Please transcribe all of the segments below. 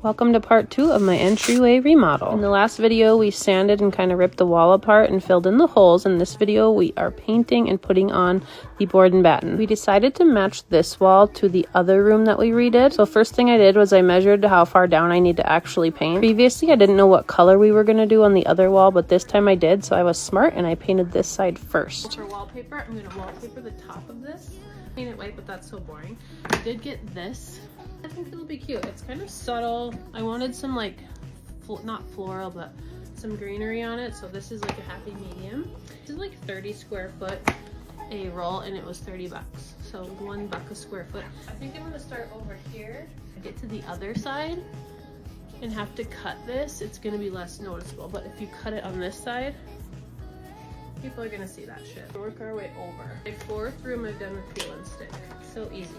Welcome to part 2 of my entryway remodel. In the last video, we sanded and kind of ripped the wall apart and filled in the holes. In this video, we are painting and putting on the board and batten. We decided to match this wall to the other room that we redid. So first thing I did was I measured how far down I need to actually paint. Previously, I didn't know what color we were going to do on the other wall, but this time I did, so I was smart and I painted this side first. For wallpaper, I'm going to wallpaper the top of this. Paint it white, but that's so boring. I did get this. I think it'll be cute. It's kind of subtle. I wanted some like, not floral, but some greenery on it. So this is like a happy medium. This is like 30 square foot a roll and it was 30 bucks. So $1 a square foot. I think I'm gonna start over here, get to the other side and have to cut this. It's gonna be less noticeable, but if you cut it on this side, people are gonna see that shit. Work our way over. My fourth room I've done with peel and stick. So easy.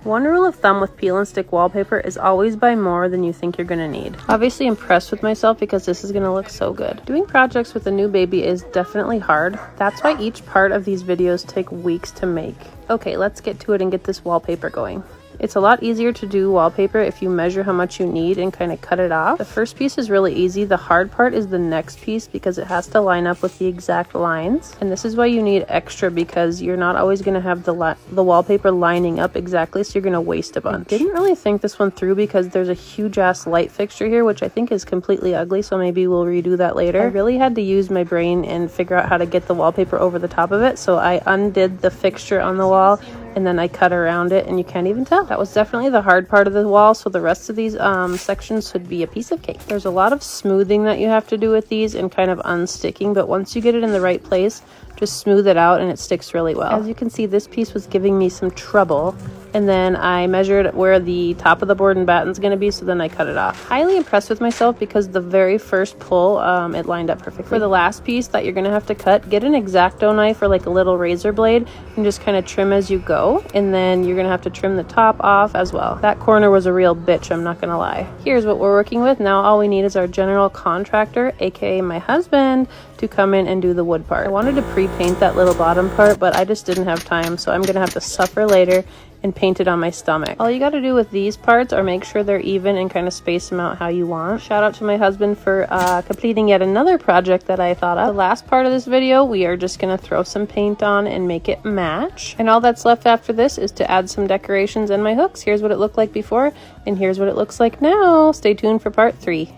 One rule of thumb with peel and stick wallpaper is always buy more than you think you're gonna need. Obviously impressed with myself because this is gonna look so good. Doing projects with a new baby is definitely hard. That's why each part of these videos take weeks to make. Okay, let's get to it and get this wallpaper going. It's a lot easier to do wallpaper if you measure how much you need and kind of cut it off. The first piece is really easy. The hard part is the next piece because it has to line up with the exact lines. And this is why you need extra because you're not always going to have the wallpaper lining up exactly, so you're going to waste a bunch. I didn't really think this one through because there's a huge ass light fixture here, which I think is completely ugly, so maybe we'll redo that later. I really had to use my brain and figure out how to get the wallpaper over the top of it, so I undid the fixture on the wall and then I cut around it and you can't even tell. That was definitely the hard part of the wall, so the rest of these sections should be a piece of cake. There's a lot of smoothing that you have to do with these and kind of unsticking, but once you get it in the right place, just smooth it out and it sticks really well. As you can see, this piece was giving me some trouble, and then I measured where the top of the board and batten is going to be, so then I cut it off. Highly impressed with myself because the very first pull, it lined up perfectly. For the last piece that you're going to have to cut, get an X-Acto knife or like a little razor blade and just kind of trim as you go, and then you're going to have to trim the top off as well. That corner was a real bitch, I'm not going to lie. Here's what we're working with. Now all we need is our general contractor, aka my husband, to come in and do the wood part. I wanted to pre-paint that little bottom part, but I just didn't have time, so I'm going to have to suffer later and paint it on my stomach. All you got to do with these parts are make sure they're even and kind of space them out how you want. Shout out to my husband for completing yet another project that I thought of. The last part of this video, we are just going to throw some paint on and make it match. And all that's left after this is to add some decorations and my hooks. Here's what it looked like before, and here's what it looks like now. Stay tuned for part 3.